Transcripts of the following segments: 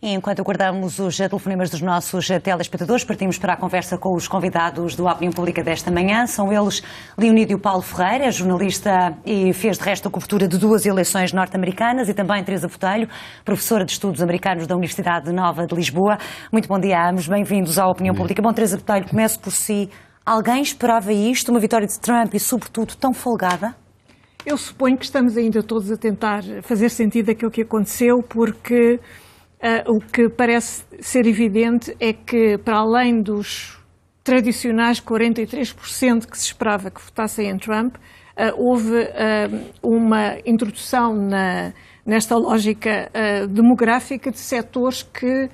E enquanto aguardamos os telefonemas dos nossos telespectadores, partimos para a conversa com os convidados do Opinião Pública desta manhã. São eles Leonídio Paulo Ferreira, é jornalista e fez de resto a cobertura de 2 eleições norte-americanas, e também Teresa Botelho, professora de Estudos Americanos da Universidade Nova de Lisboa. Muito bom dia a ambos, bem-vindos à Opinião Pública. Bom, Teresa Botelho, começo por si. Alguém esperava isto, uma vitória de Trump e, sobretudo, tão folgada? Eu suponho que estamos ainda todos a tentar fazer sentido daquilo que aconteceu, porque o que parece ser evidente é que, para além dos tradicionais 43% que se esperava que votassem em Trump, houve uma introdução nesta lógica demográfica de setores que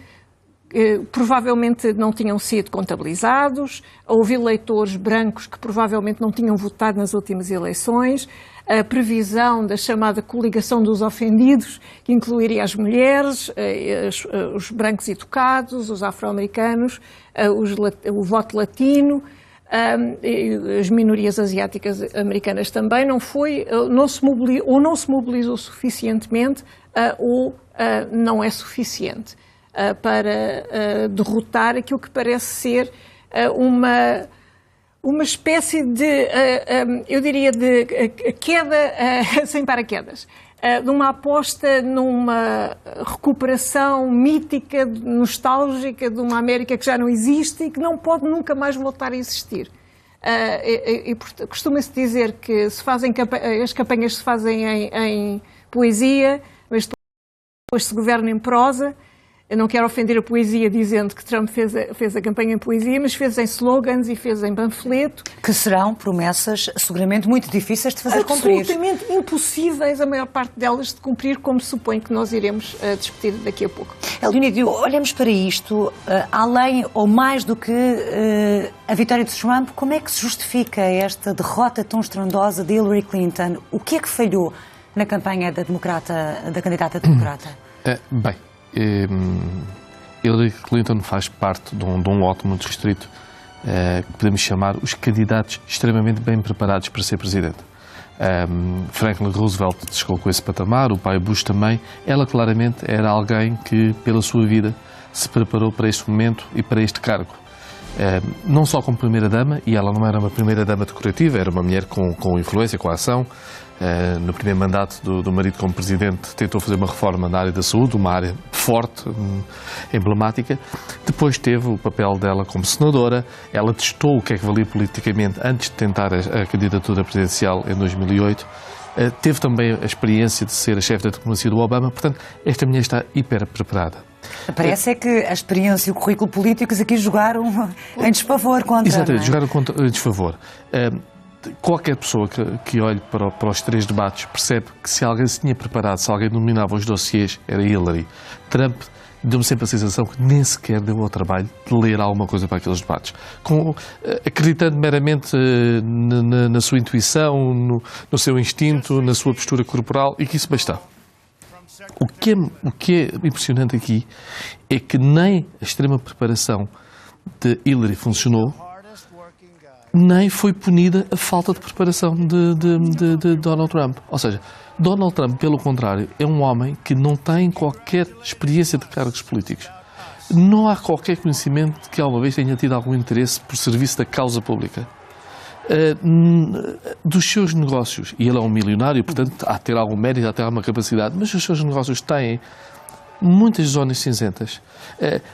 provavelmente não tinham sido contabilizados, houve eleitores brancos que provavelmente não tinham votado nas últimas eleições, a previsão da chamada coligação dos ofendidos, que incluiria as mulheres, os brancos educados, os afro-americanos, o voto latino, as minorias asiáticas americanas também, não se mobilizou suficientemente ou não é suficiente para derrotar aquilo que parece ser uma espécie de, eu diria, de queda sem paraquedas, de uma aposta numa recuperação mítica, nostálgica de uma América que já não existe e que não pode nunca mais voltar a existir. Costuma-se dizer que as campanhas se fazem em poesia, mas depois se governa em prosa. Eu não quero ofender a poesia dizendo que Trump fez a campanha em poesia, mas fez em slogans e fez em panfleto. Que serão promessas seguramente muito difíceis de fazer cumprir. Absolutamente impossíveis, a maior parte delas, de cumprir, como suponho que nós iremos discutir daqui a pouco. Leonídio, olhamos para isto, além ou mais do que a vitória de Trump, como é que se justifica esta derrota tão estrondosa de Hillary Clinton? O que é que falhou na campanha da candidata democrata? Bem, Hillary Clinton faz parte de um lote muito restrito que podemos chamar os candidatos extremamente bem preparados para ser presidente. Franklin Roosevelt chegou com esse patamar, o pai Bush também. Ela claramente era alguém que, pela sua vida, se preparou para este momento e para este cargo. Não só como primeira-dama, e ela não era uma primeira-dama decorativa, era uma mulher com influência, com ação. No primeiro mandato do marido como presidente tentou fazer uma reforma na área da saúde, uma área forte, emblemática. Depois teve o papel dela como senadora. Ela testou o que é que valia politicamente antes de tentar a candidatura presidencial em 2008. Teve também a experiência de ser a chefe da diplomacia do Obama. Portanto, esta mulher está hiper preparada. Parece que a experiência e o currículo políticos aqui jogaram em desfavor contra... Exatamente, jogaram em desfavor. Qualquer pessoa que olhe para os 3 debates percebe que se alguém se tinha preparado, se alguém dominava os dossiês, era Hillary. Trump deu-me sempre a sensação que nem sequer deu ao trabalho de ler alguma coisa para aqueles debates. Acreditando meramente na sua intuição, no seu instinto, na sua postura corporal, e que isso bastava. O que é impressionante aqui é que nem a extrema preparação de Hillary funcionou, nem foi punida a falta de preparação de Donald Trump. Ou seja, Donald Trump, pelo contrário, é um homem que não tem qualquer experiência de cargos políticos. Não há qualquer conhecimento de que alguma vez tenha tido algum interesse por serviço da causa pública. Dos seus negócios, e ele é um milionário, portanto há de ter algum mérito, há de ter alguma capacidade, mas os seus negócios têm muitas zonas cinzentas.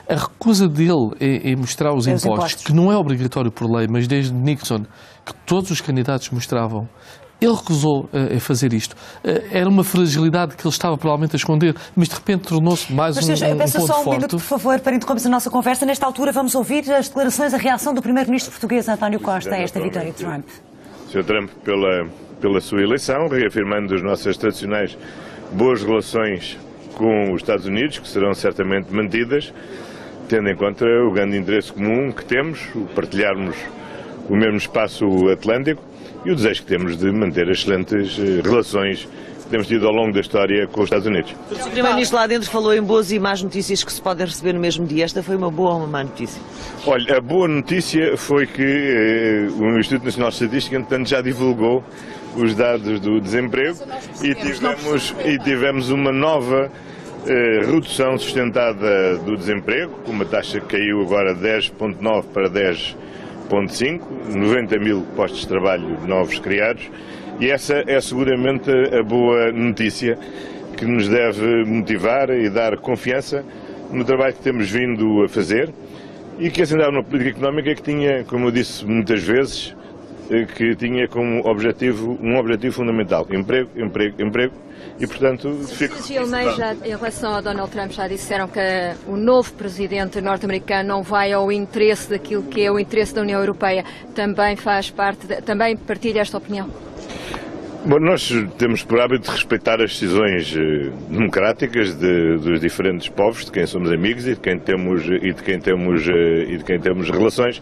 A recusa dele em mostrar os impostos, que não é obrigatório por lei, mas desde Nixon, que todos os candidatos mostravam, ele recusou a fazer isto. Era uma fragilidade que ele estava provavelmente a esconder, mas de repente tornou-se mais um ponto forte. Peço só um minuto, por favor, para interrompermos a nossa conversa. Nesta altura vamos ouvir as declarações, a reação do primeiro-ministro português, António Costa, a esta vitória de Trump. Sr. Trump, pela sua eleição, reafirmando as nossas tradicionais boas relações com os Estados Unidos, que serão certamente mantidas, tendo em conta o grande interesse comum que temos, o partilharmos o mesmo espaço atlântico e o desejo que temos de manter excelentes relações que temos tido ao longo da história com os Estados Unidos. O Primeiro-Ministro lá dentro falou em boas e más notícias que se podem receber no mesmo dia. Esta foi uma boa ou uma má notícia? Olha, a boa notícia foi que o Instituto Nacional de Estatística, entretanto, já divulgou os dados do desemprego e tivemos uma nova redução sustentada do desemprego, com uma taxa que caiu agora de 10,9 para 10,5, 90 mil postos de trabalho novos criados, e essa é seguramente a boa notícia que nos deve motivar e dar confiança no trabalho que temos vindo a fazer e que assinava uma política económica que tinha, como eu disse muitas vezes, que tinha como objetivo um objetivo fundamental: emprego, emprego, emprego. E, portanto, fico... Os Gilmeja, em relação a Donald Trump, já disseram que o novo presidente norte-americano não vai ao interesse daquilo que é o interesse da União Europeia. Também faz parte, também partilha esta opinião? Bom, nós temos por hábito de respeitar as decisões democráticas dos diferentes povos, de quem somos amigos e de quem temos relações.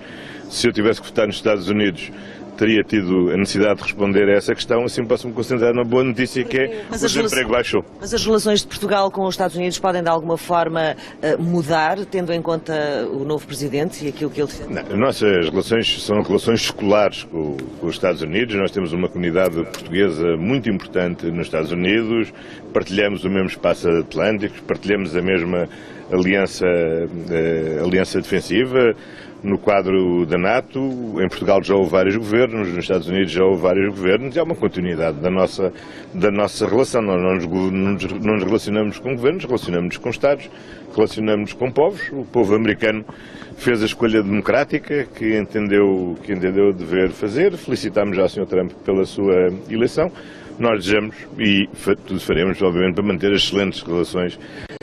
Se eu tivesse que votar nos Estados Unidos, teria tido a necessidade de responder a essa questão, assim posso-me concentrar na boa notícia que é o desemprego baixou. Mas as relações de Portugal com os Estados Unidos podem de alguma forma mudar, tendo em conta o novo presidente e aquilo que ele defende? Não, as nossas relações são relações escolares com os Estados Unidos. Nós temos uma comunidade portuguesa muito importante nos Estados Unidos, partilhamos o mesmo espaço atlântico, partilhamos a mesma aliança defensiva. No quadro da NATO, em Portugal já houve vários governos, nos Estados Unidos já houve vários governos, e há uma continuidade da nossa relação. Nós não nos relacionamos com governos, relacionamos-nos com Estados, relacionamos-nos com povos. O povo americano fez a escolha democrática que entendeu dever fazer. Felicitámos já o Sr. Trump pela sua eleição. Nós desejamos, e tudo faremos, obviamente, para manter as excelentes relações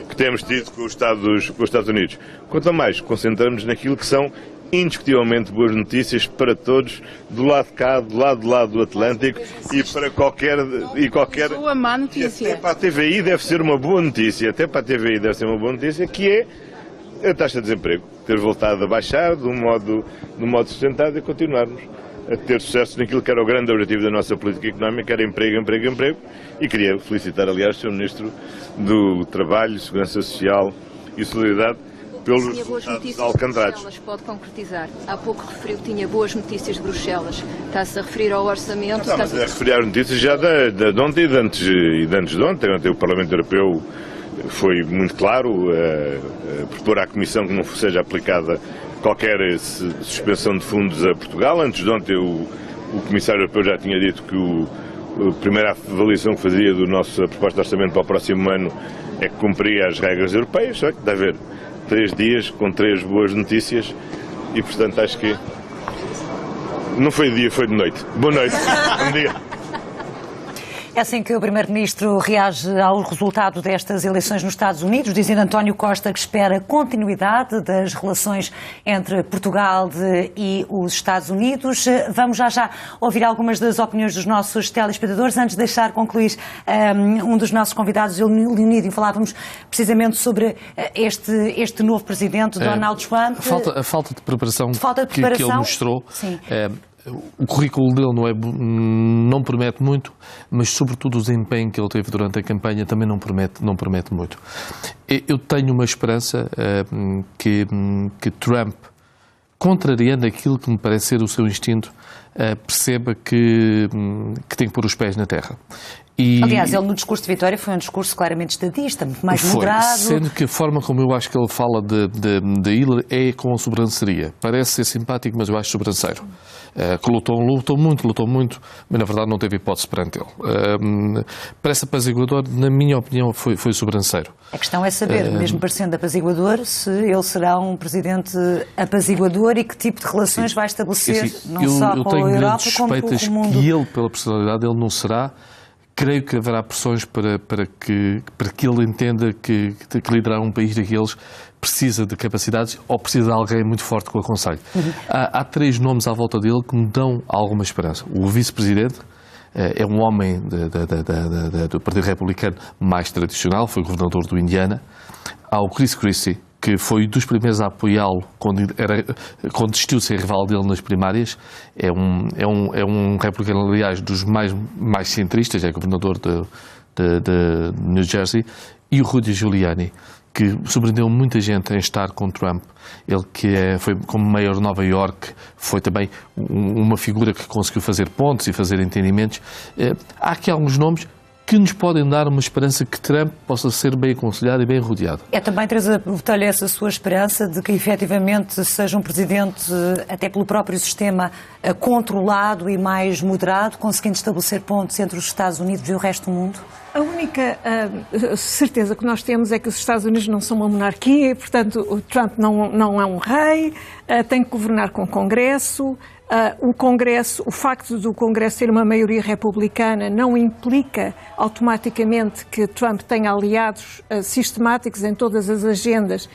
que temos tido com os Estados Unidos. Quanto a mais, concentramos naquilo que são indiscutivelmente boas notícias para todos, do lado de cá, do lado do Atlântico, e para qualquer... Boa má notícia. Até para a TVI deve ser uma boa notícia, que é a taxa de desemprego ter voltado a baixar de um modo sustentado e continuarmos a ter sucesso naquilo que era o grande objetivo da nossa política económica, era emprego, emprego, emprego. E queria felicitar, aliás, o Sr. Ministro do Trabalho, Segurança Social e Solidariedade pelos resultados alcançados. Pode concretizar. Há pouco referiu que tinha boas notícias de Bruxelas. Está-se a referir ao orçamento? Mas a referir às notícias já de ontem e de antes de ontem. Ontem o Parlamento Europeu foi muito claro a propor à Comissão que não seja aplicada qualquer suspensão de fundos a Portugal. Antes de ontem o Comissário Europeu já tinha dito que a primeira avaliação que fazia da nossa proposta de orçamento para o próximo ano é que cumpria as regras europeias. Só que deve haver 3 dias com 3 boas notícias e, portanto, acho que não foi de dia, foi de noite. Boa noite. Bom dia. É assim que o Primeiro-Ministro reage ao resultado destas eleições nos Estados Unidos, dizendo António Costa que espera continuidade das relações entre Portugal e os Estados Unidos. Vamos já ouvir algumas das opiniões dos nossos telespectadores. Antes de deixar concluir um dos nossos convidados, o Leonídio, falávamos precisamente sobre este novo presidente, Donald Trump. A falta de preparação, que ele mostrou. Sim. O currículo dele não promete muito, mas sobretudo o desempenho que ele teve durante a campanha também não promete muito. Eu tenho uma esperança que Trump, contrariando aquilo que me parece ser o seu instinto, perceba que tem que pôr os pés na terra. Aliás, ele no discurso de vitória foi um discurso claramente estadista, muito mais moderado. Sendo que a forma como eu acho que ele fala de Hillary é com a sobranceria. Parece ser simpático, mas eu acho sobranceiro. Que lutou muito, mas na verdade não teve hipótese perante ele. Parece apaziguador, na minha opinião, foi sobranceiro. A questão é saber, mesmo parecendo apaziguador, se ele será um presidente apaziguador e que tipo de relações vai estabelecer, não só com a Europa, como com o mundo. Que ele, pela personalidade, ele não será. Creio que haverá pressões para que ele entenda que liderar um país daqueles precisa de capacidades ou precisa de alguém muito forte que o aconselhe. Há 3 nomes à volta dele que me dão alguma esperança. O vice-presidente é um homem do Partido Republicano mais tradicional, foi governador do Indiana. Há o Chris Christie, que foi dos primeiros a apoiá-lo quando desistiu de ser rival dele nas primárias. É um republicano, aliás, dos mais centristas, é governador de New Jersey. E o Rudy Giuliani, que surpreendeu muita gente em estar com Trump. Ele que foi como mayor de Nova York, foi também uma figura que conseguiu fazer pontos e fazer entendimentos. Há aqui alguns nomes que nos podem dar uma esperança que Trump possa ser bem aconselhado e bem rodeado. É também, Teresa Botelho, essa sua esperança de que efetivamente seja um presidente, até pelo próprio sistema, controlado e mais moderado, conseguindo estabelecer pontos entre os Estados Unidos e o resto do mundo? A única certeza que nós temos é que os Estados Unidos não são uma monarquia, e, portanto, o Trump não é um rei, tem que governar com o Congresso. O facto do Congresso ter uma maioria republicana não implica automaticamente que Trump tenha aliados sistemáticos em todas as agendas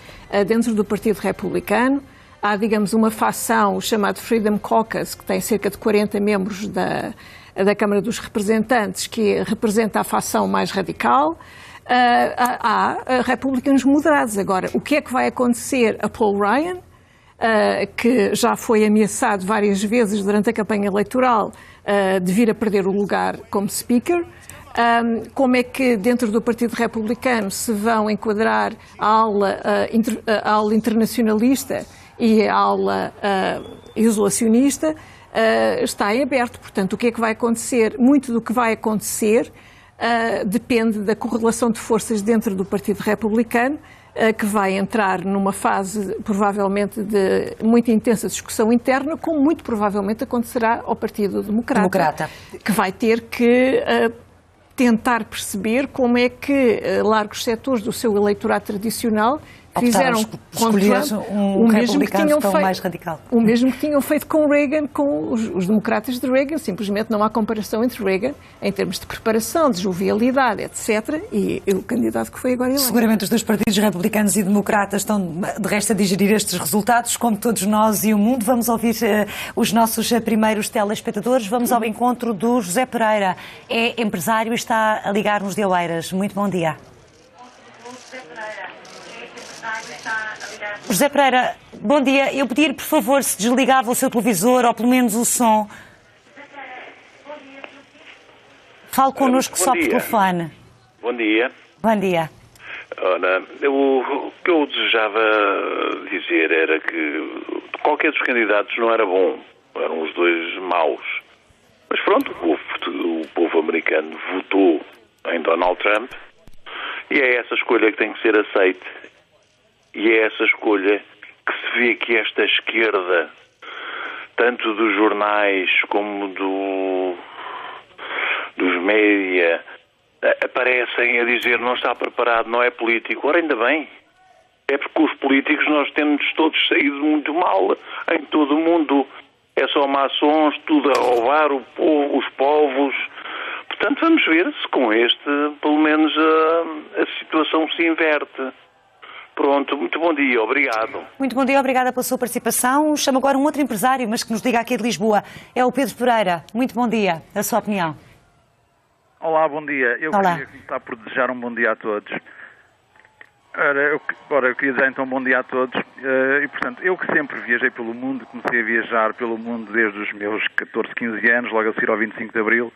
dentro do Partido Republicano. Há, digamos, uma facção chamada Freedom Caucus, que tem cerca de 40 membros da Câmara dos Representantes, que representa a facção mais radical. Há republicanos moderados. Agora, o que é que vai acontecer a Paul Ryan, que já foi ameaçado várias vezes durante a campanha eleitoral de vir a perder o lugar como Speaker? Como é que dentro do Partido Republicano se vão enquadrar a ala internacionalista e a ala isolacionista? Está em aberto. Portanto, o que é que vai acontecer? Muito do que vai acontecer depende da correlação de forças dentro do Partido Republicano, que vai entrar numa fase, provavelmente, de muita intensa discussão interna, como muito provavelmente acontecerá ao Partido Democrata. Que vai ter que tentar perceber como é que largos setores do seu eleitorado tradicional fizeram escolher um republicano tão mais radical. O mesmo que tinham feito com Reagan, com os democratas de Reagan. Simplesmente não há comparação entre Reagan, em termos de preparação, de jovialidade, etc., e o candidato que foi agora eleito. Seguramente os dois partidos, republicanos e democratas, estão de resto a digerir estes resultados, como todos nós e o mundo. Vamos ouvir os nossos primeiros telespectadores. Vamos ao encontro do José Pereira. É empresário e está a ligar-nos de Oeiras. Muito bom dia. José Pereira, bom dia. Eu pedir, por favor, se desligava o seu televisor ou pelo menos o som. Fale connosco só por telefone. Bom dia. Bom dia. Ora, o que eu desejava dizer era que qualquer dos candidatos não era bom. Eram os dois maus. Mas pronto, o povo americano votou em Donald Trump e é essa escolha que tem que ser aceita. E é essa escolha que se vê que esta esquerda, tanto dos jornais como dos média, aparecem a dizer não está preparado, não é político. Ora, ainda bem. É porque os políticos nós temos todos saído muito mal em todo o mundo. É só maçons, tudo a roubar os povos. Portanto, vamos ver se com este, pelo menos, a situação se inverte. Pronto, muito bom dia, obrigado. Muito bom dia, obrigada pela sua participação. Chamo agora um outro empresário, mas que nos diga aqui de Lisboa. É o Pedro Pereira. Muito bom dia, a sua opinião. Olá, bom dia. Eu queria começar por desejar um bom dia a todos. Eu queria dizer então bom dia a todos. E, portanto, eu que sempre viajei pelo mundo, comecei a viajar pelo mundo desde os meus 14, 15 anos, logo a seguir ao 25 de Abril.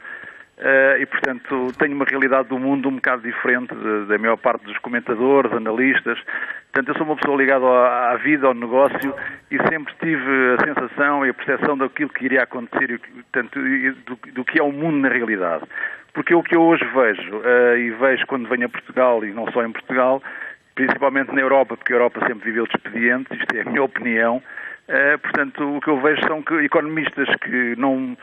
E, portanto, tenho uma realidade do mundo um bocado diferente da maior parte dos comentadores, analistas. Portanto, eu sou uma pessoa ligada à vida, ao negócio, e sempre tive a sensação e a percepção daquilo que iria acontecer, do que é o mundo na realidade. Porque o que eu hoje vejo, e vejo quando venho a Portugal, e não só em Portugal, principalmente na Europa, porque a Europa sempre viveu de expedientes, isto é a minha opinião. Portanto, o que eu vejo são economistas que não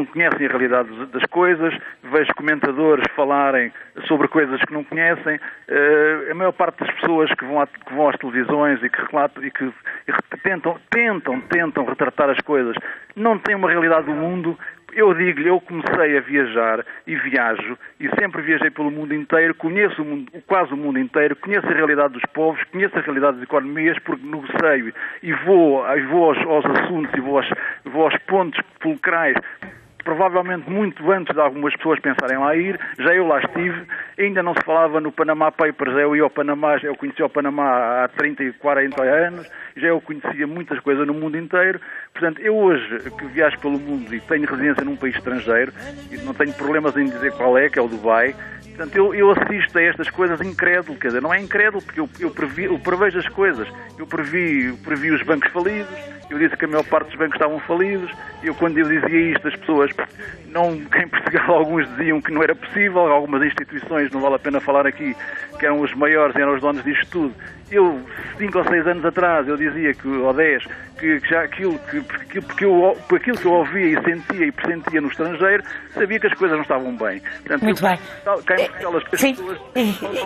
conhecem a realidade das coisas, vejo comentadores falarem sobre coisas que não conhecem, a maior parte das pessoas que vão às televisões e que relatam e que tentam retratar as coisas não têm uma realidade do mundo. Eu digo-lhe, eu comecei a viajar e viajo e sempre viajei pelo mundo inteiro, conheço quase o mundo inteiro, conheço a realidade dos povos, conheço a realidade das economias, porque negocio e vou aos assuntos e vou aos pontos fulcrais, provavelmente muito antes de algumas pessoas pensarem lá ir, já eu lá estive Ainda não se falava no Panama Papers, eu conheci o Panamá há 30 e 40 anos, já eu conhecia muitas coisas no mundo inteiro. Portanto, eu hoje, que viajo pelo mundo e tenho residência num país estrangeiro, e não tenho problemas em dizer qual é, que é o Dubai, portanto, eu assisto a estas coisas incrédulo, quer dizer, não é incrédulo, porque eu prevejo as coisas. Eu previ os bancos falidos, eu disse que a maior parte dos bancos estavam falidos, quando eu dizia isto, as pessoas, em Portugal alguns diziam que não era possível, algumas instituições, não vale a pena falar aqui, que eram os maiores, eram os donos disto tudo. 5 ou 6 anos atrás, eu dizia ou 10, que já aquilo que eu ouvia e sentia e pressentia no estrangeiro, sabia que as coisas não estavam bem. Portanto, muito bem. Sim,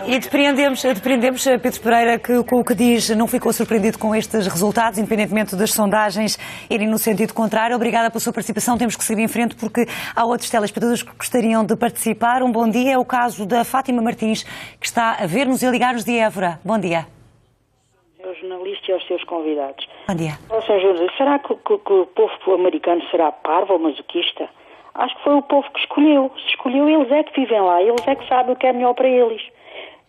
e depreendemos, Pedro Pereira, que com o que diz não ficou surpreendido com estes resultados, independentemente das sondagens irem no sentido contrário. Obrigada pela sua participação. Temos que seguir em frente porque há outros telespectadores que gostariam de participar. Um bom dia. É o caso da Fátima Martins, que está a ver-nos e a ligar-nos de Évora. Bom dia. Ao jornalista e aos seus convidados. Bom dia. Sr. Júlio, será que o povo americano será parvo ou masoquista? Acho que foi o povo que escolheu. Se escolheu, eles é que vivem lá, eles é que sabem o que é melhor para eles.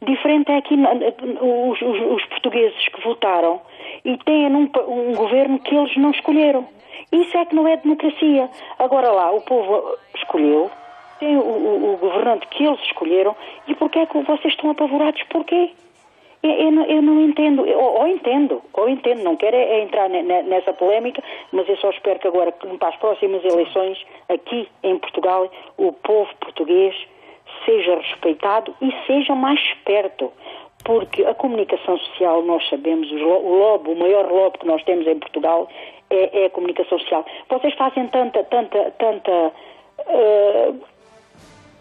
Diferente é aqui os portugueses que votaram e têm um governo que eles não escolheram. Isso é que não é democracia. Agora lá, o povo escolheu, tem o governante que eles escolheram, e porquê é que vocês estão apavorados? Porquê? Eu não entendo, ou entendo, não quero entrar nessa polémica, mas eu só espero que agora, para as próximas eleições, aqui em Portugal, o povo português seja respeitado e seja mais esperto, porque a comunicação social, nós sabemos, o maior lobby que nós temos em Portugal é a comunicação social. Vocês fazem tanta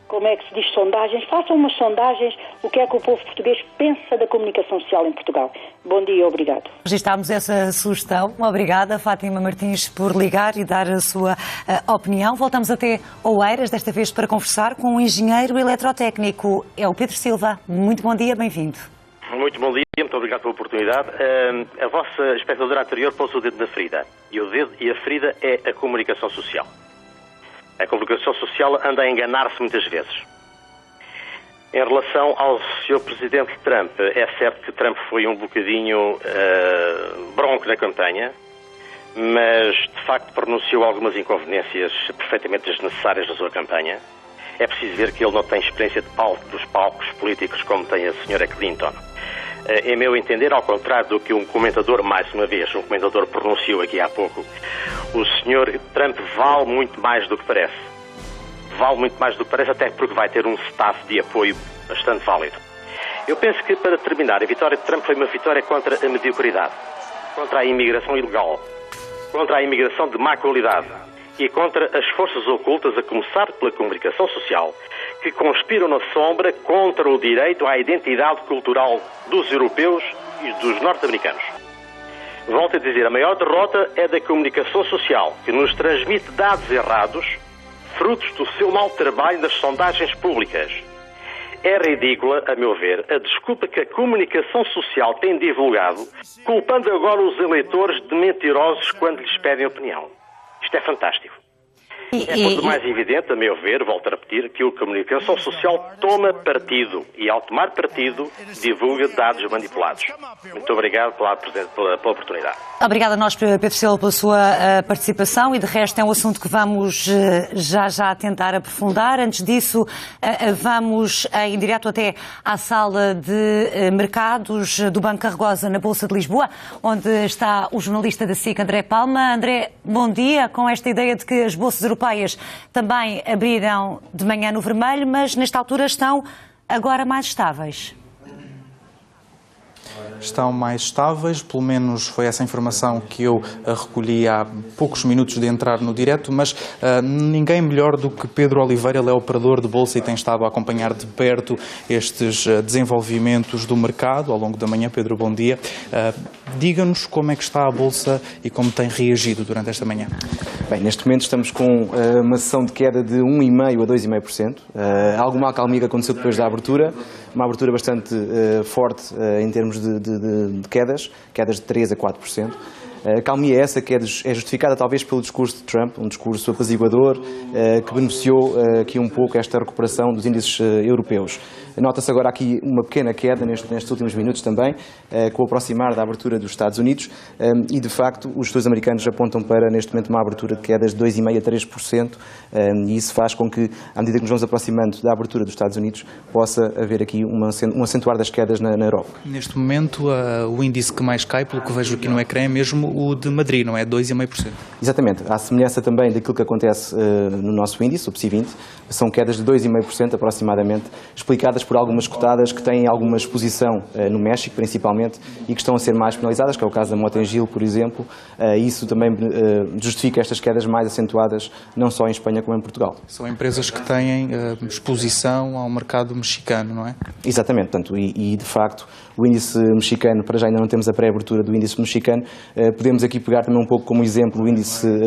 como é que se diz, sondagens, façam umas sondagens, o que é que o povo português pensa da comunicação social em Portugal. Bom dia, obrigado. Registámos essa sugestão. Obrigada, Fátima Martins, por ligar e dar a sua opinião. Voltamos até Oeiras, desta vez para conversar com um engenheiro eletrotécnico. É o Pedro Silva. Muito bom dia, bem-vindo. Muito bom dia, muito obrigado pela oportunidade. A vossa espectadora anterior pôs o dedo na ferida. E a ferida é a comunicação social. A comunicação social anda a enganar-se muitas vezes. Em relação ao Sr. Presidente Trump, é certo que Trump foi um bocadinho bronco na campanha, mas de facto pronunciou algumas inconveniência perfeitamente desnecessárias na sua campanha. É preciso ver que ele não tem experiência dos palcos políticos como tem a Sra. Clinton. Em meu entender, ao contrário do que um comentador, mais uma vez, um comentador pronunciou aqui há pouco, o Sr. Trump vale muito mais do que parece. Vale muito mais do que parece, até porque vai ter um staff de apoio bastante válido. Eu penso que, para terminar, a vitória de Trump foi uma vitória contra a mediocridade, contra a imigração ilegal, contra a imigração de má qualidade e contra as forças ocultas, a começar pela comunicação social, que conspiram na sombra contra o direito à identidade cultural dos europeus e dos norte-americanos. Volto a dizer, a maior derrota é da comunicação social, que nos transmite dados errados, frutos do seu mau trabalho nas sondagens públicas. É ridícula, a meu ver, a desculpa que a comunicação social tem divulgado, culpando agora os eleitores de mentirosos quando lhes pedem opinião. Isto é fantástico. É por mais evidente, a meu ver, volto a repetir, que a comunicação social toma partido e, ao tomar partido, divulga dados manipulados. Muito obrigado pela oportunidade. Obrigada a nós, Pedro Silva, pela sua participação, e de resto é um assunto que vamos já tentar aprofundar. Antes disso, vamos em direto até à sala de mercados do Banco Carregosa na Bolsa de Lisboa, onde está o jornalista da SIC, André Palma. André, bom dia, com esta ideia de que as bolsas europeias também abriram de manhã no vermelho, mas nesta altura estão agora mais estáveis. Estão mais estáveis, pelo menos foi essa informação que eu recolhi há poucos minutos de entrar no direto, mas ninguém melhor do que Pedro Oliveira, ele é operador de bolsa e tem estado a acompanhar de perto estes desenvolvimentos do mercado ao longo da manhã. Pedro, bom dia. Diga-nos como é que está a bolsa e como tem reagido durante esta manhã. Bem, neste momento estamos com uma sessão de queda de 1,5% a 2,5%. Alguma acalmia que aconteceu depois da abertura, uma abertura bastante forte em termos de quedas de 3% a 4%. A calmia é essa que é justificada talvez pelo discurso de Trump, um discurso apaziguador, que beneficiou aqui um pouco esta recuperação dos índices europeus. Nota-se agora aqui uma pequena queda nestes últimos minutos também, com o aproximar da abertura dos Estados Unidos, e de facto os estudos americanos apontam para neste momento uma abertura de quedas de 2,5% a 3%, e isso faz com que, à medida que nos vamos aproximando da abertura dos Estados Unidos, possa haver aqui um acentuar das quedas na Europa. Neste momento, o índice que mais cai, pelo que vejo aqui no ecrã, é mesmo o de Madrid, não é? 2,5%. Exatamente. À semelhança também daquilo que acontece no nosso índice, o PSI 20, são quedas de 2,5% aproximadamente, explicadas por algumas cotadas que têm alguma exposição no México, principalmente, e que estão a ser mais penalizadas, que é o caso da Motengil, por exemplo. Isso também justifica estas quedas mais acentuadas, não só em Espanha como em Portugal. São empresas que têm exposição ao mercado mexicano, não é? Exatamente. Portanto, e de facto, o índice mexicano, para já ainda não temos a pré-abertura do índice mexicano, podemos aqui pegar também um pouco como exemplo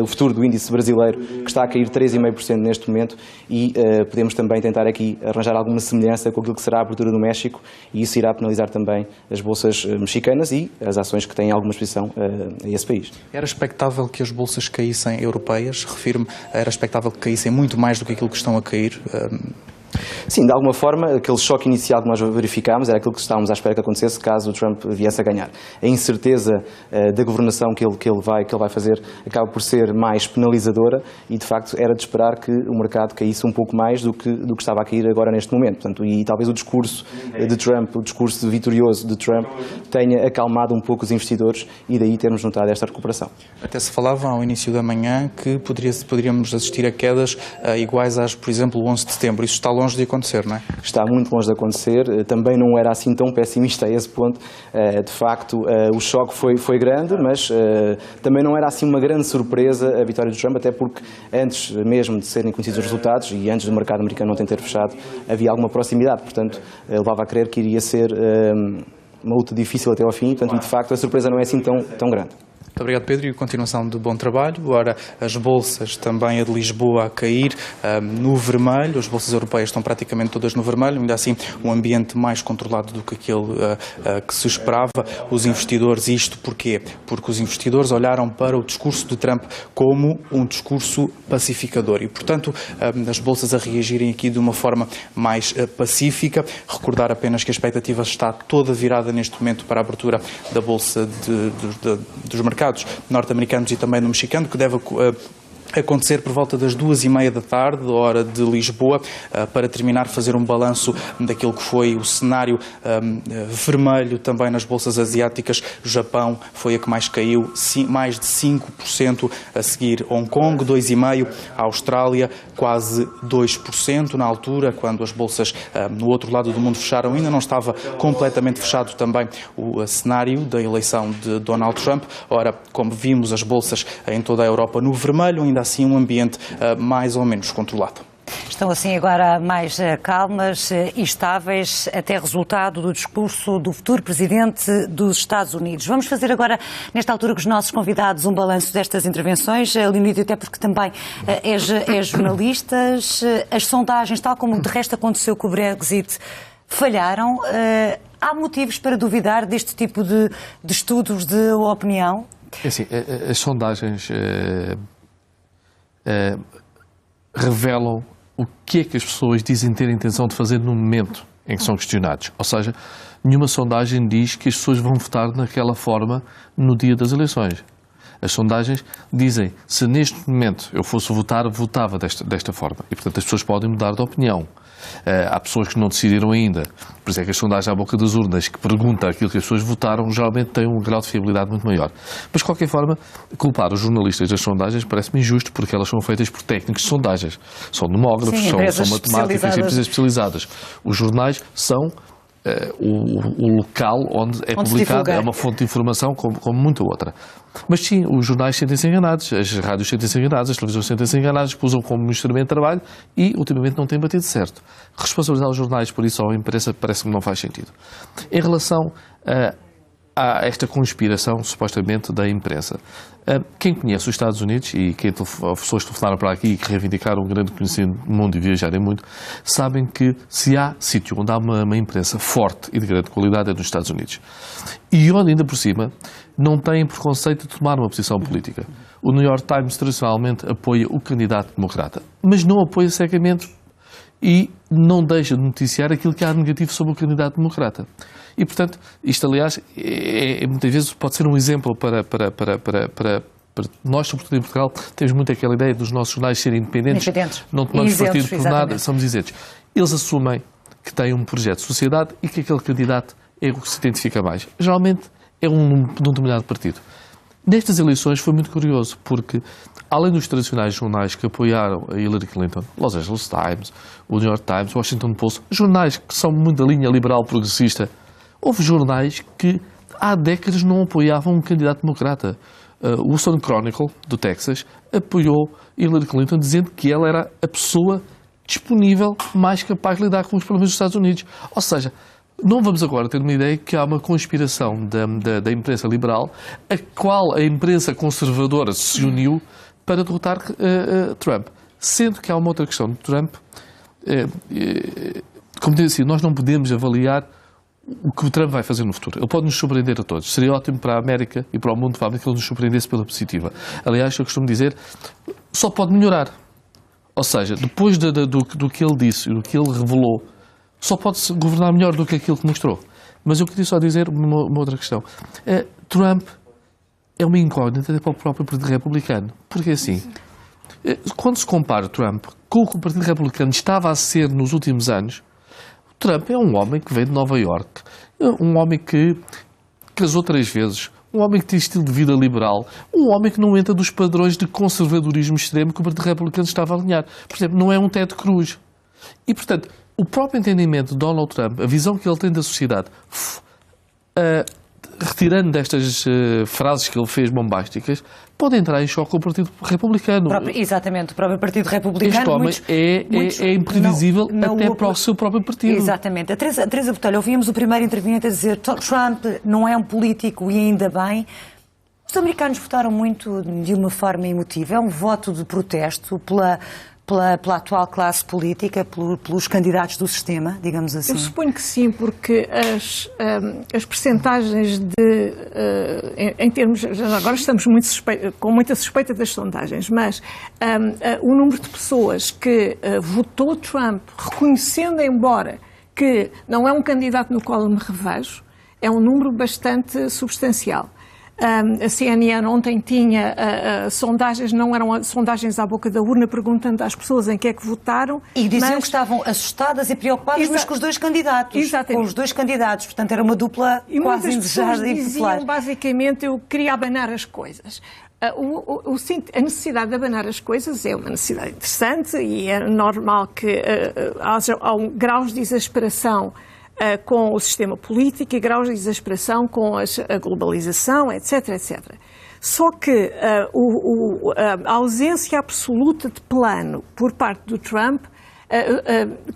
o futuro do índice brasileiro, que está a cair 3,5% neste momento, e podemos também tentar aqui arranjar alguma semelhança com aquilo que será a abertura do México, e isso irá penalizar também as bolsas mexicanas e as ações que têm alguma exposição a esse país. Era expectável que as bolsas caíssem europeias? Refiro-me, era expectável que caíssem muito mais do que aquilo que estão a cair? Sim, de alguma forma, aquele choque inicial que nós verificámos era aquilo que estávamos à espera que acontecesse caso o Trump viesse a ganhar. A incerteza da governação que ele vai fazer acaba por ser mais penalizadora e, de facto, era de esperar que o mercado caísse um pouco mais do que estava a cair agora neste momento. Portanto, e talvez o discurso de Trump, o discurso vitorioso de Trump, tenha acalmado um pouco os investidores e daí termos notado esta recuperação. Até se falava ao início da manhã que poderíamos assistir a quedas iguais às, por exemplo, o 11 de setembro. Isso está longe de acontecer, não é? Está muito longe de acontecer, também não era assim tão pessimista a esse ponto. De facto, o choque foi grande, mas também não era assim uma grande surpresa a vitória de Trump, até porque antes mesmo de serem conhecidos os resultados e antes do mercado americano não ter fechado, havia alguma proximidade, portanto, levava a crer que iria ser uma luta difícil até ao fim, portanto, e de facto a surpresa não é assim tão grande. Muito obrigado, Pedro, e continuação de bom trabalho. Ora, as bolsas, também a de Lisboa, a cair no vermelho. As bolsas europeias estão praticamente todas no vermelho, ainda assim um ambiente mais controlado do que aquele que se esperava. Os investidores, isto porquê? Porque os investidores olharam para o discurso de Trump como um discurso pacificador e, portanto, as bolsas a reagirem aqui de uma forma mais pacífica. Recordar apenas que a expectativa está toda virada neste momento para a abertura da bolsa dos mercados norte-americanos e também no mexicano, que deve acontecer por volta das 2h30 da tarde, hora de Lisboa, para terminar, fazer um balanço daquilo que foi o cenário vermelho também nas bolsas asiáticas. O Japão foi a que mais caiu, mais de 5%, a seguir Hong Kong, 2,5%, a Austrália, quase 2%, na altura, quando as bolsas no outro lado do mundo fecharam, ainda não estava completamente fechado também o cenário da eleição de Donald Trump. Ora, como vimos, as bolsas em toda a Europa no vermelho, ainda assim um ambiente mais ou menos controlado. Estão assim agora mais calmas e estáveis até resultado do discurso do futuro Presidente dos Estados Unidos. Vamos fazer agora, nesta altura, com os nossos convidados, um balanço destas intervenções. Leonídio, até porque também é jornalista. As sondagens, tal como de resto aconteceu com o Brexit, falharam. Há motivos para duvidar deste tipo de estudos de opinião? É assim, as sondagens revelam o que é que as pessoas dizem ter a intenção de fazer no momento em que são questionados. Ou seja, nenhuma sondagem diz que as pessoas vão votar naquela forma no dia das eleições. As sondagens dizem, se neste momento eu fosse votar, votava desta forma. E, portanto, as pessoas podem mudar de opinião. Há pessoas que não decidiram ainda. Por isso é que as sondagens à boca das urnas, que perguntam aquilo que as pessoas votaram, geralmente têm um grau de fiabilidade muito maior. Mas, de qualquer forma, culpar os jornalistas das sondagens parece-me injusto, porque elas são feitas por técnicos de sondagens. São demógrafos, são matemáticos, empresas especializadas. Os jornais são o local onde é publicado, é uma fonte de informação como muita outra. Mas sim, os jornais sentem-se enganados, as rádios sentem-se enganadas, as televisões sentem-se enganadas, usam como instrumento de trabalho e ultimamente não têm batido certo. Responsabilizar os jornais por isso ou a imprensa parece-me que não faz sentido. Em relação há esta conspiração, supostamente, da imprensa. Quem conhece os Estados Unidos, e quem pessoas que telefonaram para aqui e que reivindicaram um grande conhecimento do mundo e viajarem muito, sabem que se há sítio onde há uma imprensa forte e de grande qualidade é nos Estados Unidos. E onde, ainda por cima, não têm preconceito de tomar uma posição política. O New York Times, tradicionalmente, apoia o candidato democrata, mas não apoia cegamente e não deixa de noticiar aquilo que há negativo sobre o candidato democrata. E, portanto, isto, aliás, muitas vezes pode ser um exemplo para nós, sobretudo em Portugal, temos muito aquela ideia dos nossos jornais serem independentes, não tomamos partido por nada, somos isentos. Eles assumem que têm um projeto de sociedade e que aquele candidato é o que se identifica mais. Geralmente é de um determinado partido. Nestas eleições foi muito curioso, porque além dos tradicionais jornais que apoiaram a Hillary Clinton, Los Angeles Times, o New York Times, o Washington Post, jornais que são muito da linha liberal progressista, houve jornais que há décadas não apoiavam um candidato democrata. O Houston Chronicle, do Texas, apoiou Hillary Clinton dizendo que ela era a pessoa disponível mais capaz de lidar com os problemas dos Estados Unidos. Ou seja, não vamos agora ter uma ideia que há uma conspiração da imprensa liberal, a qual a imprensa conservadora se uniu para derrotar Trump. Sendo que há uma outra questão de Trump, como disse, nós não podemos avaliar o que o Trump vai fazer no futuro. Ele pode nos surpreender a todos. Seria ótimo para a América e para o mundo, provavelmente, que ele nos surpreendesse pela positiva. Aliás, eu costumo dizer, só pode melhorar. Ou seja, depois do que ele disse, do que ele revelou, só pode-se governar melhor do que aquilo que mostrou. Mas eu queria só dizer uma outra questão. Trump é uma incógnita até para o próprio Partido Republicano. Porque assim, quando se compara Trump com o que o Partido Republicano estava a ser nos últimos anos, Trump é um homem que veio de Nova Iorque, um homem que casou 3 vezes, um homem que tem estilo de vida liberal, um homem que não entra dos padrões de conservadorismo extremo que o Partido Republicano estava a alinhar. Por exemplo, não é um Ted Cruz. E, portanto, o próprio entendimento de Donald Trump, a visão que ele tem da sociedade, retirando destas frases que ele fez bombásticas, pode entrar em choque com o Partido Republicano. Exatamente, o próprio Partido Republicano. Este homem é imprevisível até para o seu próprio partido. Exatamente. A Teresa Botelho, ouvimos o primeiro interveniente a dizer Trump não é um político e ainda bem. Os americanos votaram muito de uma forma emotiva. É um voto de protesto pela atual classe política, pelos candidatos do sistema, digamos assim? Eu suponho que sim, porque as percentagens em termos... Agora estamos com muita suspeita das sondagens, mas o número de pessoas que votou Trump, reconhecendo embora que não é um candidato no qual eu me revejo, é um número bastante substancial. A CNN ontem tinha sondagens, não eram sondagens à boca da urna, perguntando às pessoas em que é que votaram. E diziam que estavam assustadas e preocupadas, mas com os dois candidatos. Exatamente. Com os dois candidatos. Portanto, era uma dupla quase indesejada e popular. Diziam, basicamente, eu queria abanar as coisas. A necessidade de abanar as coisas é uma necessidade interessante e é normal que haja graus de exasperação com o sistema político e graus de exasperação com a globalização, etc, etc. Só que a ausência absoluta de plano por parte do Trump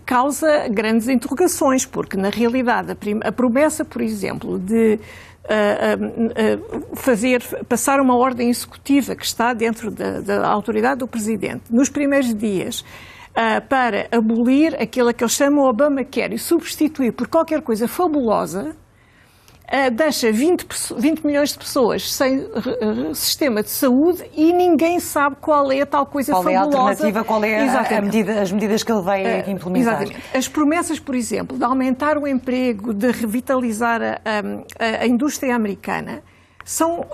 causa grandes interrogações, porque, na realidade, a promessa, por exemplo, de passar uma ordem executiva que está dentro da autoridade do Presidente nos primeiros dias para abolir aquilo que eles chamam Obamacare e substituir por qualquer coisa fabulosa, deixa 20 milhões de pessoas sem sistema de saúde e ninguém sabe qual é a tal coisa fabulosa. Qual é a alternativa, qual é as medidas que ele vai implementar. Exatamente. As promessas, por exemplo, de aumentar o emprego, de revitalizar a indústria americana, são...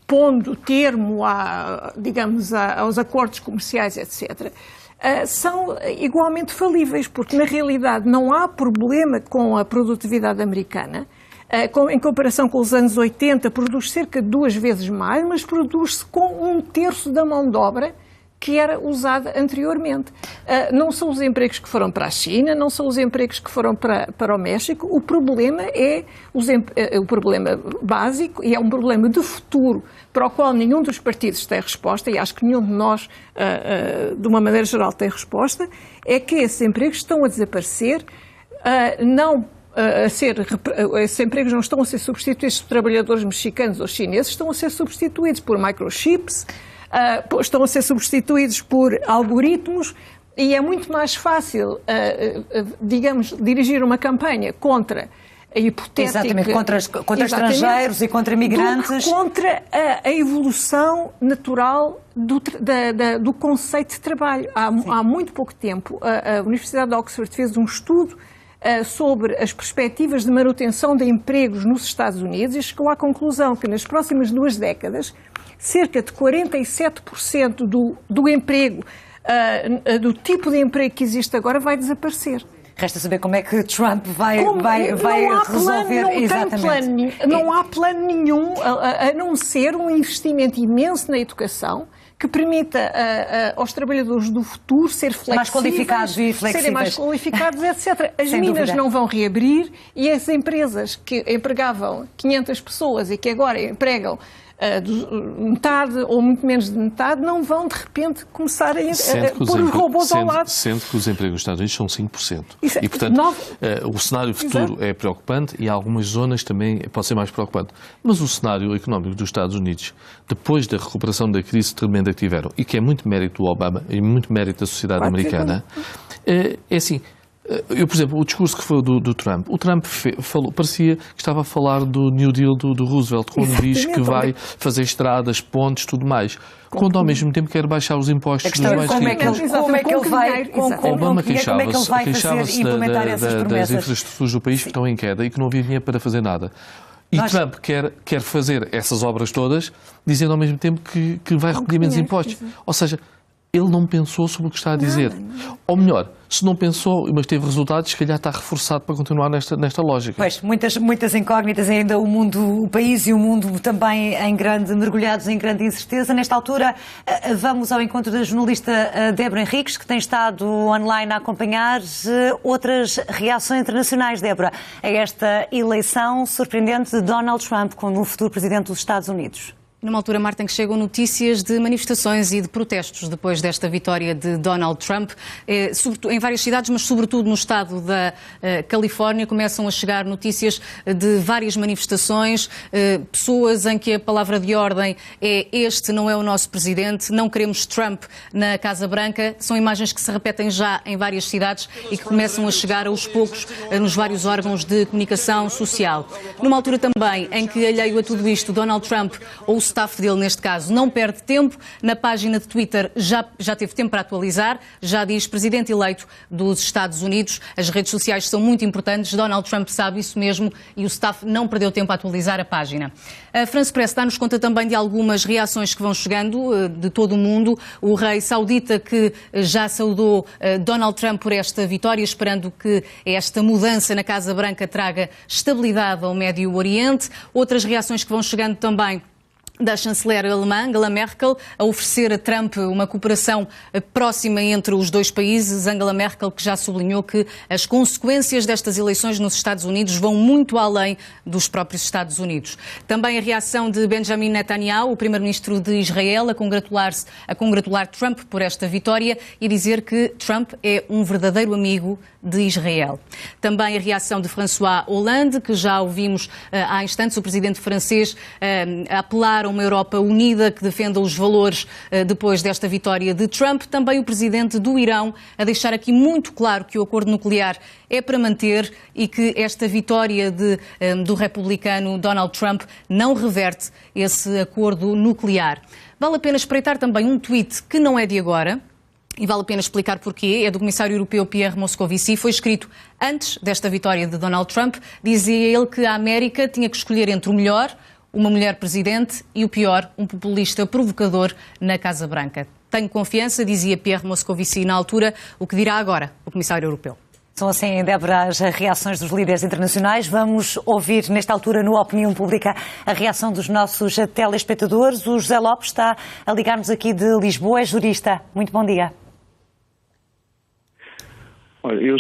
pondo termo aos acordos comerciais, etc., são igualmente falíveis, porque na realidade não há problema com a produtividade americana. Em comparação com os anos 80, produz cerca de 2 vezes mais, mas produz-se com 1/3 da mão de obra que era usada anteriormente. Não são os empregos que foram para a China, não são os empregos que foram para o México. O problema é o problema básico e é um problema de futuro para o qual nenhum dos partidos tem resposta, e acho que nenhum de nós, de uma maneira geral, tem resposta, é que esses empregos estão a desaparecer, não esses empregos não estão a ser substituídos por trabalhadores mexicanos ou chineses, estão a ser substituídos por microchips, estão a ser substituídos por algoritmos, e é muito mais fácil, digamos, dirigir uma campanha contra a hipotética... Exatamente, contra estrangeiros e contra imigrantes. Contra a evolução natural do conceito de trabalho. Há muito pouco tempo, a Universidade de Oxford fez um estudo sobre as perspectivas de manutenção de empregos nos Estados Unidos e chegou à conclusão que nas próximas 2 décadas, cerca de 47% do emprego, do tipo de emprego que existe agora, vai desaparecer. Resta saber como é que Trump vai resolver. Não há plano nenhum, a não ser um investimento imenso na educação que permita aos trabalhadores do futuro ser flexíveis, mais qualificados e flexíveis, serem mais qualificados, etc. As minas não vão reabrir e as empresas que empregavam 500 pessoas e que agora empregam metade ou muito menos de metade, não vão de repente começar a pôr os robôs ao lado. Sendo que os empregos nos Estados Unidos são 5%. E, portanto, o cenário futuro é preocupante e algumas zonas também pode ser mais preocupante. Mas o cenário económico dos Estados Unidos, depois da recuperação da crise tremenda que tiveram, e que é muito mérito do Obama e muito mérito da sociedade americana, é assim... Eu, por exemplo, o discurso que foi do Trump, o Trump parecia que estava a falar do New Deal do Roosevelt, quando diz que vai fazer estradas, pontes, tudo mais, quando ao mesmo tempo quer baixar os impostos dos mais ricos. Como é que ele vai Obama queixava-se das infraestruturas do país que estão em queda e que não havia dinheiro para fazer nada. E Trump quer fazer essas obras todas, dizendo ao mesmo tempo que vai recolher menos impostos. Ou seja, ele não pensou sobre o que está a dizer. Ou melhor, se não pensou, mas teve resultados, se calhar está reforçado para continuar nesta lógica. Pois, muitas incógnitas ainda, o país e o mundo também mergulhados em grande incerteza. Nesta altura, vamos ao encontro da jornalista Débora Henriques, que tem estado online a acompanhar outras reações internacionais, Débora, a esta eleição surpreendente de Donald Trump como o futuro presidente dos Estados Unidos. Numa altura, Marta, em que chegam notícias de manifestações e de protestos depois desta vitória de Donald Trump, em várias cidades, mas sobretudo no estado da Califórnia, começam a chegar notícias de várias manifestações, pessoas em que a palavra de ordem é: este não é o nosso presidente, não queremos Trump na Casa Branca. São imagens que se repetem já em várias cidades e que começam a chegar aos poucos nos vários órgãos de comunicação social. Numa altura também em que, alheio a tudo isto, Donald Trump, ou o staff dele, neste caso, não perde tempo. Na página de Twitter já teve tempo para atualizar, já diz presidente eleito dos Estados Unidos. As redes sociais são muito importantes, Donald Trump sabe isso mesmo e o staff não perdeu tempo a atualizar a página. A France Press dá-nos conta também de algumas reações que vão chegando de todo o mundo. O rei saudita que já saudou Donald Trump por esta vitória, esperando que esta mudança na Casa Branca traga estabilidade ao Médio Oriente. Outras reações que vão chegando também da chanceler alemã, Angela Merkel, a oferecer a Trump uma cooperação próxima entre os dois países. Angela Merkel, que já sublinhou que as consequências destas eleições nos Estados Unidos vão muito além dos próprios Estados Unidos. Também a reação de Benjamin Netanyahu, o primeiro-ministro de Israel, a congratular Trump por esta vitória e dizer que Trump é um verdadeiro amigo de Israel. Também a reação de François Hollande, que já ouvimos há instantes, o presidente francês a apelar a uma Europa unida que defenda os valores depois desta vitória de Trump. Também o presidente do Irão a deixar aqui muito claro que o acordo nuclear é para manter e que esta vitória do republicano Donald Trump não reverte esse acordo nuclear. Vale a pena espreitar também um tweet que não é de agora, e vale a pena explicar porquê. É do comissário europeu Pierre Moscovici. Foi escrito antes desta vitória de Donald Trump. Dizia ele que a América tinha que escolher entre o melhor, uma mulher presidente, e o pior, um populista provocador na Casa Branca. Tenho confiança, dizia Pierre Moscovici na altura, o que dirá agora o comissário europeu. São assim, Débora, as reações dos líderes internacionais. Vamos ouvir, nesta altura, no Opinião Pública, a reação dos nossos telespectadores. O José Lopes está a ligar-nos aqui de Lisboa, é jurista. Muito bom dia. Olha, eu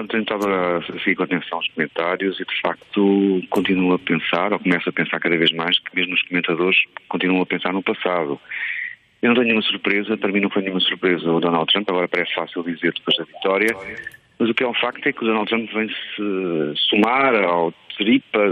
tentava seguir com atenção os comentários e, de facto, continuo a pensar, ou começo a pensar cada vez mais, que mesmo os comentadores continuam a pensar no passado. Eu não tenho nenhuma surpresa, para mim não foi nenhuma surpresa o Donald Trump, agora parece fácil dizer depois da vitória, Mas o que é um facto é que o Donald Trump vem-se somar ao Tsiripas,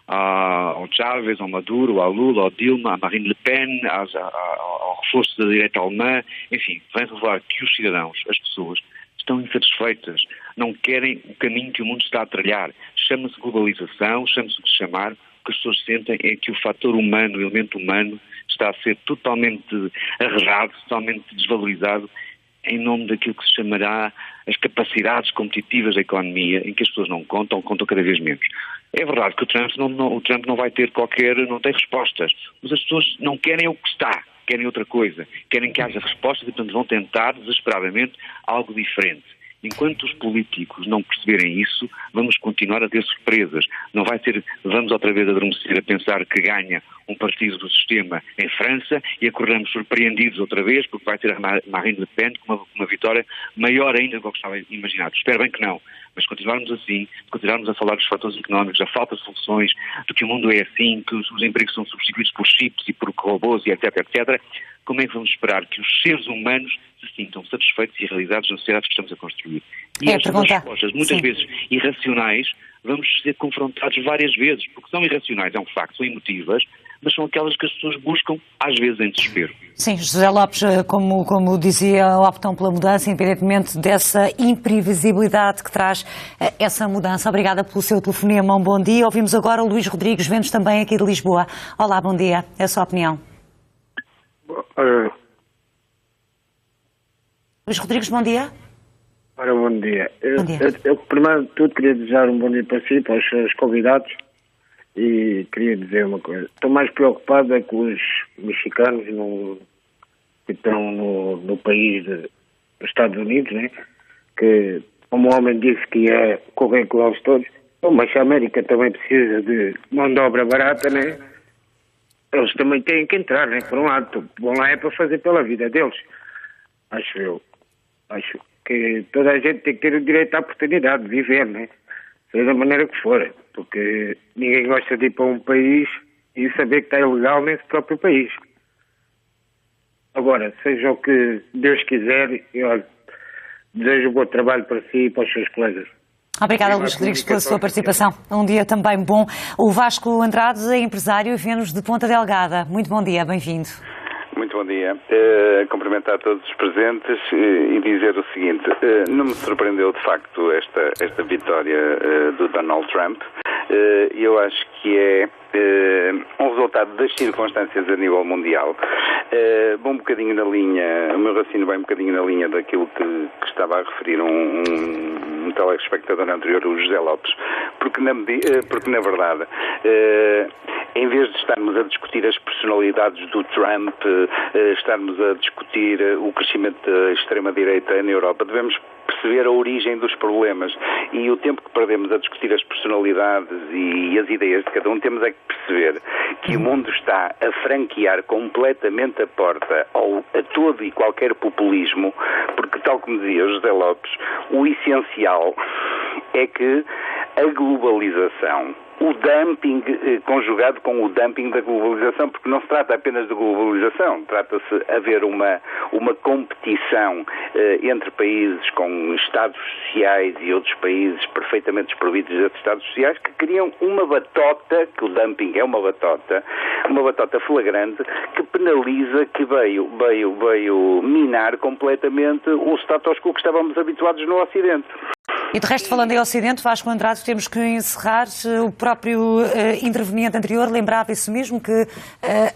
ao Chávez, ao Maduro, ao Lula, ao Dilma, à Marine Le Pen, ao reforço da direita alemã, enfim, vem revelar que os cidadãos, as pessoas, estão insatisfeitas, não querem o caminho que o mundo está a trilhar. Chama-se globalização, chama-se o que chamar, o que as pessoas sentem é que o fator humano, o elemento humano, está a ser totalmente arredado, totalmente desvalorizado, em nome daquilo que se chamará as capacidades competitivas da economia, em que as pessoas não contam cada vez menos. É verdade que o Trump não vai ter não tem respostas, mas as pessoas não querem o que está, querem outra coisa, querem que haja respostas e, portanto, vão tentar desesperadamente algo diferente. Enquanto os políticos não perceberem isso, vamos continuar a ter surpresas. Não vai ser, vamos outra vez adormecer a pensar que ganha um partido do sistema em França e acordamos surpreendidos outra vez porque vai ter a Marine Le Pen com uma vitória maior ainda do que estava imaginado. Espero bem que não. Mas continuarmos assim, continuarmos a falar dos fatores económicos, da falta de soluções, do que o mundo é assim, que os empregos são substituídos por chips e por robôs e etc, etc, como é que vamos esperar que os seres humanos se sintam satisfeitos e realizados na sociedade que estamos a construir? E estas respostas, muitas vezes irracionais, vamos ser confrontados várias vezes, porque são irracionais, é um facto, são emotivas, mas são aquelas que as pessoas buscam, às vezes, em desespero. Sim, José Lopes, como dizia, optam pela mudança, independentemente dessa imprevisibilidade que traz essa mudança. Obrigada pelo seu telefonema, um bom dia. Ouvimos agora o Luís Rodrigues, vem-nos também aqui de Lisboa. Olá, bom dia, é a sua opinião. Luís Rodrigues, bom dia. Ora, bom dia. Eu, primeiro de tudo, queria desejar um bom dia para si, para os seus convidados, e queria dizer uma coisa. Estou mais preocupado é com os mexicanos que estão no país dos Estados Unidos, né? Que, como o homem disse que é correr com eles todos, mas a América também precisa de mão de obra barata, né? Eles também têm que entrar, né? Por um lado, vão lá é para fazer pela vida deles. Acho que toda a gente tem que ter o direito à oportunidade de viver, né? Seja da maneira que for, porque ninguém gosta de ir para um país e saber que está ilegal nesse próprio país. Agora, seja o que Deus quiser, e olha, desejo um bom trabalho para si e para os seus colegas. Obrigada, Luís Rodrigues, pela sua participação. Um dia também bom. O Vasco Andrade é empresário e vem-nos de Ponta Delgada. Muito bom dia, bem-vindo. Muito bom dia. Cumprimentar todos os presentes e dizer o seguinte, não me surpreendeu de facto esta vitória do Donald Trump. Eu acho que é um resultado das circunstâncias a nível mundial. Vou um bocadinho na linha, o meu raciocínio vai um bocadinho na linha daquilo que estava a referir um telespectador anterior, o José Lopes, porque na verdade, em vez de estarmos a discutir as personalidades do Trump, estarmos a discutir o crescimento da extrema-direita na Europa, devemos perceber a origem dos problemas, e o tempo que perdemos a discutir as personalidades e as ideias de cada um, temos é que perceber que o mundo está a franquear completamente a porta a todo e qualquer populismo, porque, tal como dizia o José Lopes, o essencial é que a globalização, o dumping conjugado com o dumping da globalização, porque não se trata apenas de globalização, trata-se de haver uma competição entre países com estados sociais e outros países perfeitamente desprovidos de estados sociais, que criam uma batota, que o dumping é uma batota flagrante, que penaliza, que veio minar completamente o status quo que estávamos habituados no Ocidente. E de resto, falando em Ocidente, Vasco Andrade, temos que encerrar. O próprio interveniente anterior lembrava isso mesmo, que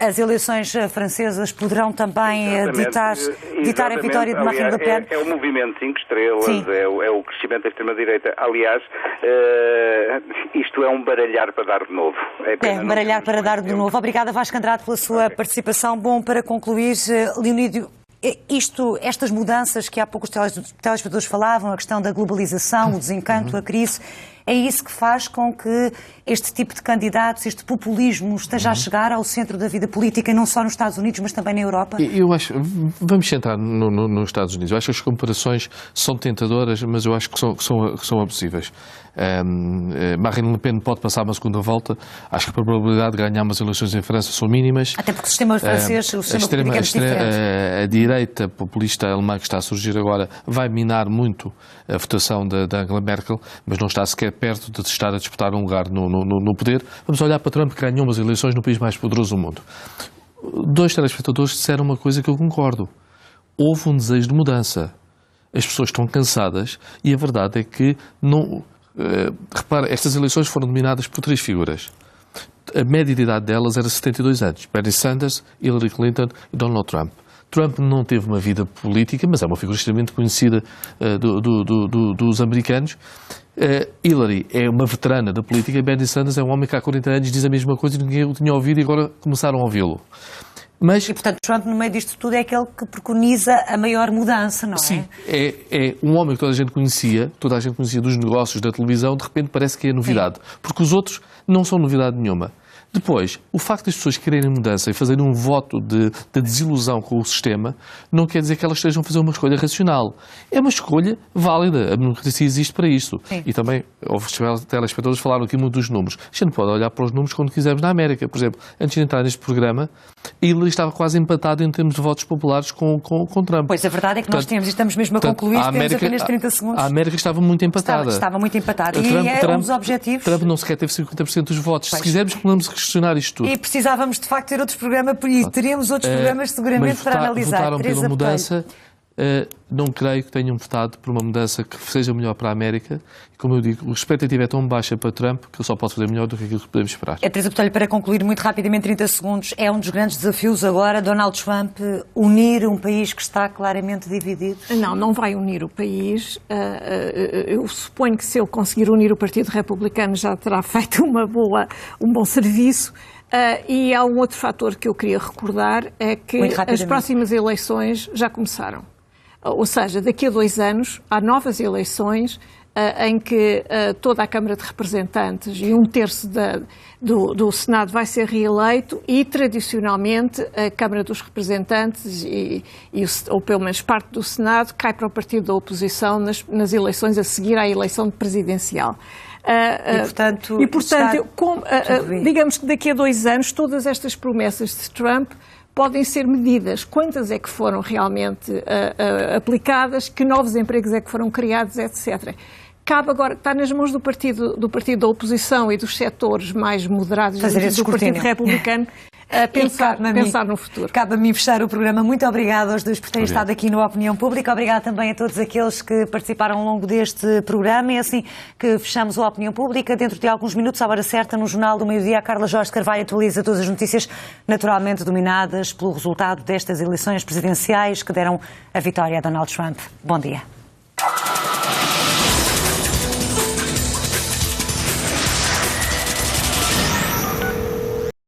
as eleições francesas poderão também ditar a vitória de Marine Le Pen. É o movimento 5 estrelas, é o crescimento da extrema-direita. Aliás, isto é um baralhar para dar de novo. É baralhar para dar de novo. Obrigada, Vasco Andrade, pela sua participação. Bom, para concluir, Leonídio, estas mudanças que há pouco os telespectadores falavam, a questão da globalização, o desencanto, a crise, É isso que faz com que este tipo de candidatos, este populismo esteja a chegar ao centro da vida política, não só nos Estados Unidos, mas também na Europa? Eu acho, vamos centrar nos Estados Unidos. Eu acho que as comparações são tentadoras, mas eu acho que são abusivas. Marine Le Pen pode passar uma segunda volta. Acho que a probabilidade de ganhar umas eleições em França são mínimas. Até porque o sistema francês, o sistema político é diferente. A direita populista alemã que está a surgir agora vai minar muito a votação da Angela Merkel, mas não está sequer perto de estar a disputar um lugar no poder. Vamos olhar para Trump, que ganhou umas eleições no país mais poderoso do mundo. 2 telespectadores disseram uma coisa que eu concordo. Houve um desejo de mudança. As pessoas estão cansadas e a verdade é que não... repara, estas eleições foram dominadas por 3 figuras. A média de idade delas era 72 anos. Bernie Sanders, Hillary Clinton e Donald Trump. Trump não teve uma vida política, mas é uma figura extremamente conhecida dos americanos. Hillary é uma veterana da política e Bernie Sanders é um homem que há 40 anos diz a mesma coisa e ninguém o tinha ouvido e agora começaram a ouvi-lo. E, portanto, Trump, no meio disto tudo, é aquele que preconiza a maior mudança, não é? Sim, é um homem que toda a gente conhecia dos negócios da televisão, de repente parece que é novidade, porque os outros não são novidade nenhuma. Depois, o facto das pessoas quererem mudança e fazerem um voto de desilusão com o sistema não quer dizer que elas estejam a fazer uma escolha racional. É uma escolha válida. A democracia existe para isso. Sim. E também, os telespectadores falaram aqui muito dos números. A gente pode olhar para os números quando quisermos na América. Por exemplo, antes de entrar neste programa, Hillary estava quase empatado em termos de votos populares com Trump. Pois, a verdade é que nós temos, e estamos mesmo a concluir, temos apenas 30 segundos. A América estava muito empatada. Estava muito empatada. E é um dos objetivos. Trump não sequer teve 50% dos votos. Pois. Se quisermos, podemos questionar isto tudo. E precisávamos, de facto, ter outros programas, e teríamos outros programas seguramente para analisar. Votaram pela mudança. Não creio que tenham votado por uma mudança que seja melhor para a América. E, como eu digo, a expectativa é tão baixa para Trump que ele só pode fazer melhor do que aquilo que podemos esperar. Teresa Botelho, para concluir muito rapidamente, 30 segundos, é um dos grandes desafios agora, Donald Trump, unir um país que está claramente dividido? Não vai unir o país. Eu suponho que se ele conseguir unir o Partido Republicano já terá feito um bom serviço. E há um outro fator que eu queria recordar, é que as próximas eleições já começaram. Ou seja, daqui a 2 anos há novas eleições em que toda a Câmara de Representantes e 1/3 do Senado vai ser reeleito e, tradicionalmente, a Câmara dos Representantes ou pelo menos parte do Senado cai para o partido da oposição nas eleições a seguir à eleição presidencial. Digamos que daqui a 2 anos todas estas promessas de Trump podem ser medidas. Quantas é que foram realmente aplicadas, que novos empregos é que foram criados, etc. Cabe agora, está nas mãos do partido da oposição e dos setores mais moderados do Partido Republicano a pensar no futuro. Cabe a mim fechar o programa. Muito obrigada aos dois por terem estado aqui no Opinião Pública. Obrigada também a todos aqueles que participaram ao longo deste programa. É assim que fechamos o Opinião Pública. Dentro de alguns minutos, à hora certa, no Jornal do Meio-Dia, a Carla Jorge Carvalho atualiza todas as notícias, naturalmente dominadas pelo resultado destas eleições presidenciais que deram a vitória a Donald Trump. Bom dia.